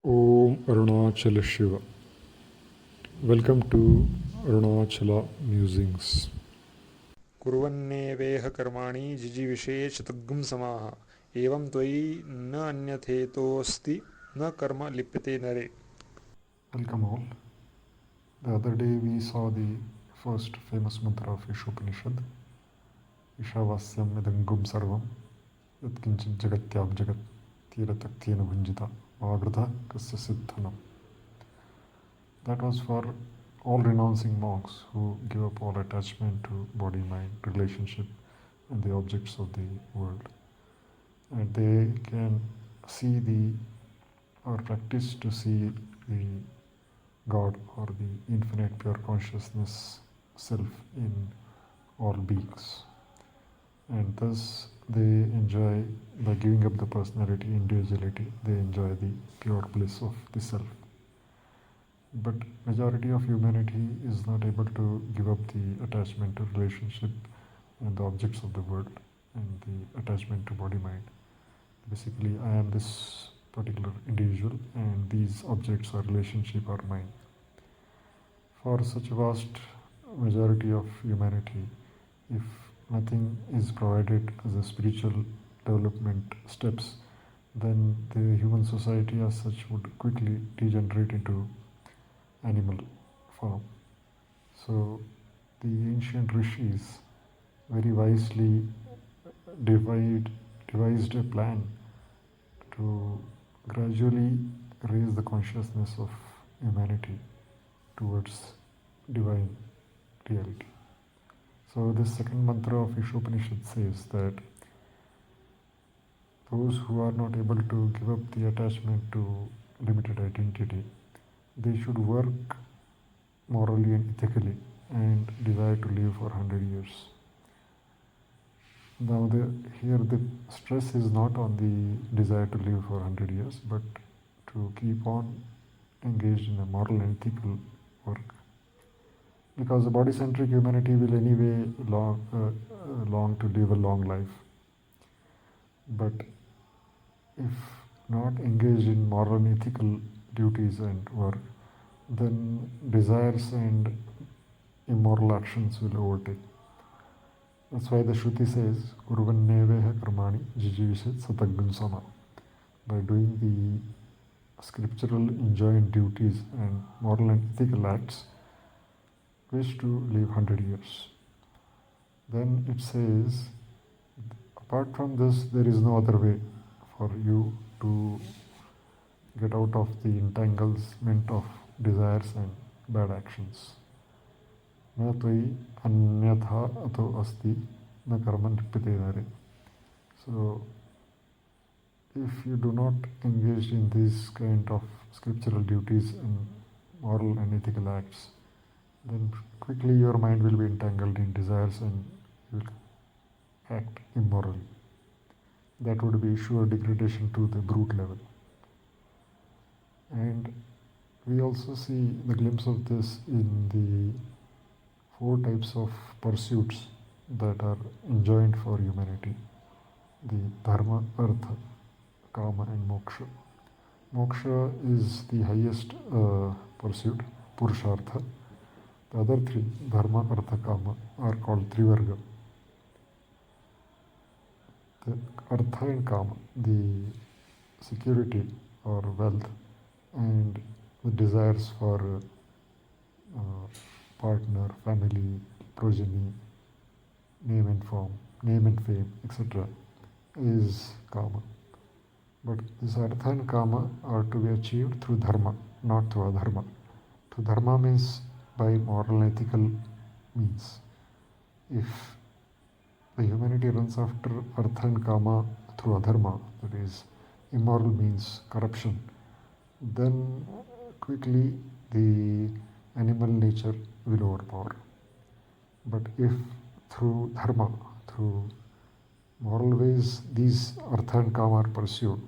Om Arunachala Shiva. Welcome to Arunachala Musings. कुर्वन्नेवेह कर्माणि जिजीविषे चतुग्गं समाः एवं त्वयि न अन्यथेतोऽस्ति न कर्म लिप्यते नरे. Welcome all. The other day we saw the first famous mantra of Ishavasya Upanishad. Ishavasya Idangum Sarvam Yatkinchit Jagatyab Jagat Tirataktyena Bhunjita Agradha Kasya Siddhanam. That was for all renouncing monks who give up all attachment to body, mind, relationship and the objects of the world. And they can see or practice to see the God or the infinite pure consciousness self in all beings. And thus they enjoy, by giving up the personality, individuality, they enjoy the pure bliss of the self. But majority of humanity is not able to give up the attachment to relationship and the objects of the world and the attachment to body mind. Basically, I am this particular individual and these objects or relationship are mine. For such a vast majority of humanity, if nothing is provided as a spiritual development steps, then the human society as such would quickly degenerate into animal form. So the ancient rishis very wisely devised a plan to gradually raise the consciousness of humanity towards divine reality. So the second mantra of Ishopanishad says that those who are not able to give up the attachment to limited identity, they should work morally and ethically and desire to live for 100 years. Now here the stress is not on the desire to live for 100 years, but to keep on engaged in a moral and ethical work. Because the body-centric humanity will anyway long to live a long life. But if not engaged in moral and ethical duties and work, then desires and immoral actions will overtake. That's why the Shruti says, Kurvanneveh Karmani jijivishet sataggun sama. By doing the scriptural enjoined duties and moral and ethical acts, wish to live 100 years. Then it says, apart from this, there is no other way for you to get out of the entanglement of desires and bad actions. न त्वयि अन्यथा अतो अस्ति न कर्म लिप्यते नरे. So if you do not engage in these kind of scriptural duties and moral and ethical acts, then quickly your mind will be entangled in desires and you will act immorally. That would be sure degradation to the brute level. And we also see the glimpse of this in the 4 types of pursuits that are enjoined for humanity: the dharma, artha, kama and moksha. Moksha is the highest pursuit, purushartha. The other 3, dharma, artha, kama, are called trivarga. The artha and kama, the security or wealth and the desires for partner, family, progeny, name and fame, etc. is kama. But this artha and kama are to be achieved through dharma, not through adharma. Through dharma means by moral and ethical means. If the humanity runs after artha and kama through adharma, that is immoral means corruption, then quickly the animal nature will overpower. But if through dharma, through moral ways, these artha and kama are pursued,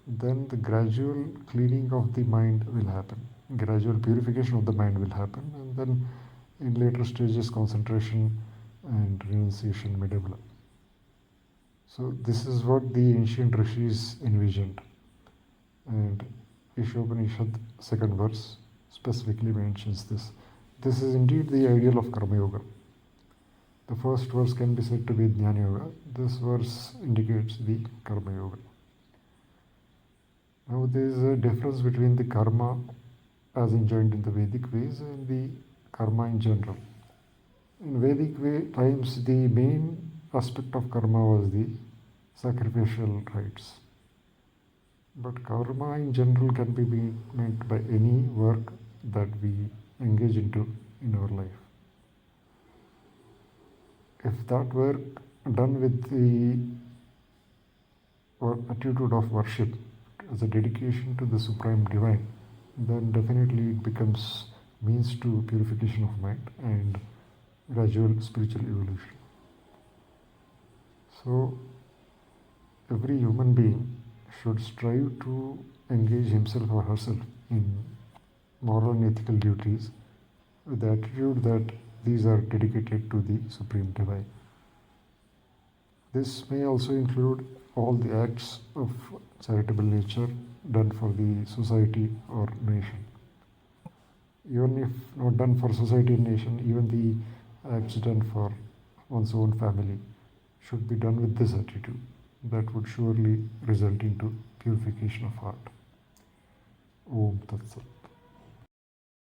then the gradual cleaning of the mind will happen, gradual purification of the mind will happen, and then in later stages concentration and renunciation may develop. So this is what the ancient rishis envisioned. And Ishavasya second verse specifically mentions this. This is indeed the ideal of Karma Yoga. The first verse can be said to be Jnana Yoga. This verse indicates the Karma Yoga. Now there is a difference between the karma as enjoined in the Vedic ways and the karma in general. In Vedic times, the main aspect of karma was the sacrificial rites. But karma in general can be meant by any work that we engage into in our life. If that work done with the attitude of worship as a dedication to the Supreme Divine, then definitely it becomes means to purification of mind and gradual spiritual evolution. So every human being should strive to engage himself or herself in moral and ethical duties with the attitude that these are dedicated to the Supreme Divine. This may also include all the acts of charitable nature done for the society or nation. Even if not done for society and nation, even the acts done for one's own family should be done with this attitude. That would surely result into purification of heart. Om Tat Sat.